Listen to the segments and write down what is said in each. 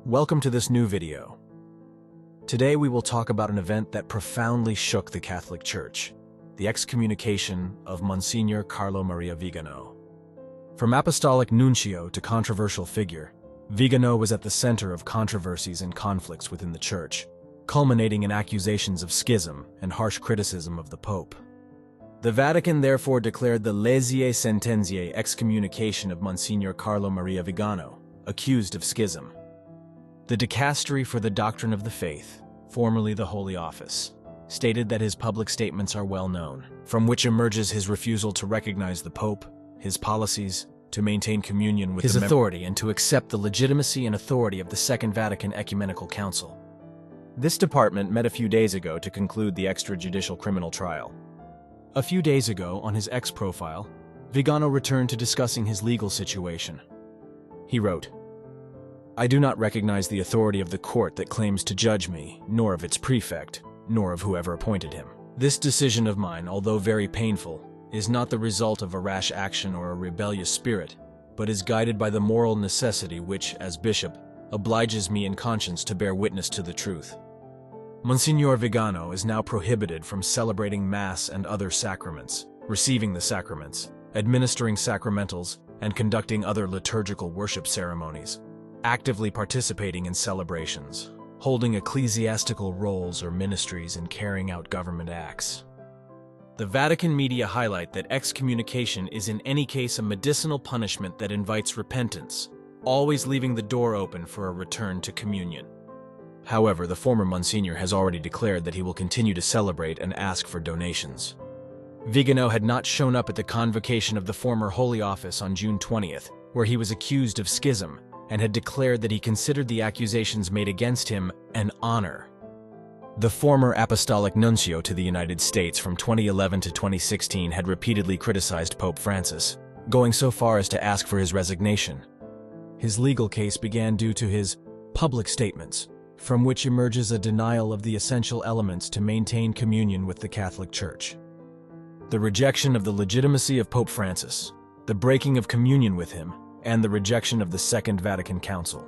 Welcome to this new video. Today we will talk about an event that profoundly shook the Catholic Church, the excommunication of Monsignor Carlo Maria Viganò. From apostolic nuncio to controversial figure, Viganò was at the center of controversies and conflicts within the Church, culminating in accusations of schism and harsh criticism of the Pope. The Vatican therefore declared the Lesiae Sententiae excommunication of Monsignor Carlo Maria Viganò, accused of schism. The Dicastery for the Doctrine of the Faith, formerly the Holy Office, stated that his public statements are well known, from which emerges his refusal to recognize the Pope, his policies, to maintain communion with his authority, and to accept the legitimacy and authority of the Second Vatican Ecumenical Council. This department met a few days ago to conclude the extrajudicial criminal trial. A few days ago, on his X profile, Viganò returned to discussing his legal situation. He wrote, "I do not recognize the authority of the court that claims to judge me, nor of its prefect, nor of whoever appointed him. This decision of mine, although very painful, is not the result of a rash action or a rebellious spirit, but is guided by the moral necessity which, as bishop, obliges me in conscience to bear witness to the truth. Monsignor Viganò is now prohibited from celebrating Mass and other sacraments, receiving the sacraments, administering sacramentals, and conducting other liturgical worship ceremonies, actively participating in celebrations, holding ecclesiastical roles or ministries, and carrying out government acts." The Vatican media highlight that excommunication is in any case a medicinal punishment that invites repentance, always leaving the door open for a return to communion. However, the former Monsignor has already declared that he will continue to celebrate and ask for donations. Viganò had not shown up at the convocation of the former Holy Office on June 20th, where he was accused of schism, and had declared that he considered the accusations made against him an honor. The former apostolic nuncio to the United States from 2011 to 2016 had repeatedly criticized Pope Francis, going so far as to ask for his resignation. His legal case began due to his public statements, from which emerges a denial of the essential elements to maintain communion with the Catholic Church. The rejection of the legitimacy of Pope Francis, the breaking of communion with him, and the rejection of the Second Vatican Council.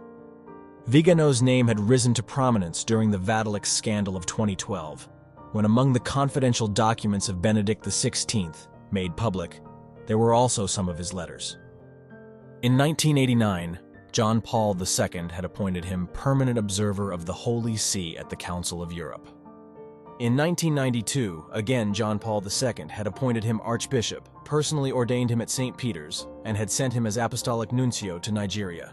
Viganò's name had risen to prominence during the Vatican scandal of 2012, when among the confidential documents of Benedict XVI, made public, there were also some of his letters. In 1989, John Paul II had appointed him permanent observer of the Holy See at the Council of Europe. In 1992, again John Paul II had appointed him archbishop, personally ordained him at St. Peter's, and had sent him as apostolic nuncio to Nigeria.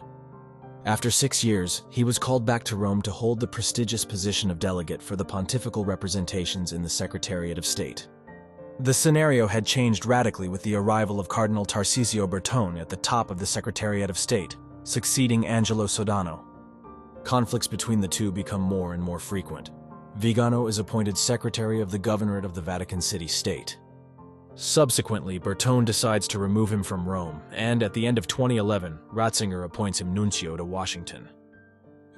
After 6 years, he was called back to Rome to hold the prestigious position of delegate for the pontifical representations in the Secretariat of State. The scenario had changed radically with the arrival of Cardinal Tarcisio Bertone at the top of the Secretariat of State, succeeding Angelo Sodano. Conflicts between the two become more and more frequent. Viganò is appointed Secretary of the Governorate of the Vatican City State. Subsequently, Bertone decides to remove him from Rome, and at the end of 2011, Ratzinger appoints him nuncio to Washington.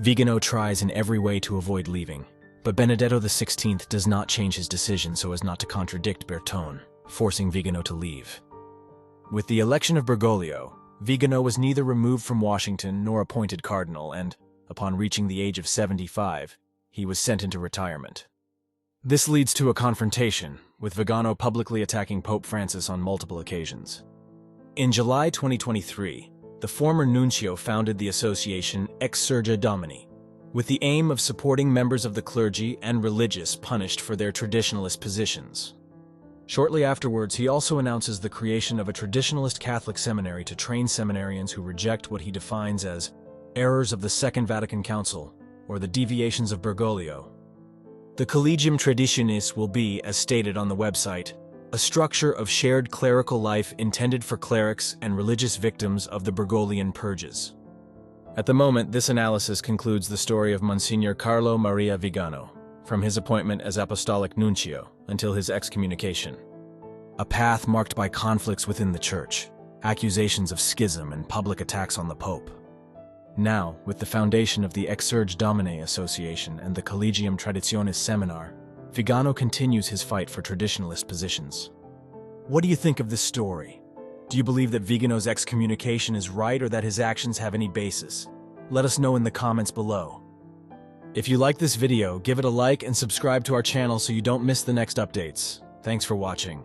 Viganò tries in every way to avoid leaving, but Benedetto XVI does not change his decision so as not to contradict Bertone, forcing Viganò to leave. With the election of Bergoglio, Viganò was neither removed from Washington nor appointed cardinal, and, upon reaching the age of 75, he was sent into retirement. This leads to a confrontation, with Viganò publicly attacking Pope Francis on multiple occasions. In July 2023, the former nuncio founded the association Exsurge Domini, with the aim of supporting members of the clergy and religious punished for their traditionalist positions. Shortly afterwards, he also announces the creation of a traditionalist Catholic seminary to train seminarians who reject what he defines as errors of the Second Vatican Council, or the deviations of Bergoglio. The Collegium Traditionis will be, as stated on the website, a structure of shared clerical life intended for clerics and religious victims of the Bergoglian purges. At the moment, this analysis concludes the story of Monsignor Carlo Maria Viganò, from his appointment as Apostolic Nuncio until his excommunication. A path marked by conflicts within the Church, accusations of schism, and public attacks on the Pope. Now, with the foundation of the Exsurge Domini Association and the Collegium Traditionis Seminar, Viganò continues his fight for traditionalist positions. What do you think of this story? Do you believe that Viganò's excommunication is right or that his actions have any basis? Let us know in the comments below. If you like this video, give it a like and subscribe to our channel so you don't miss the next updates. Thanks for watching.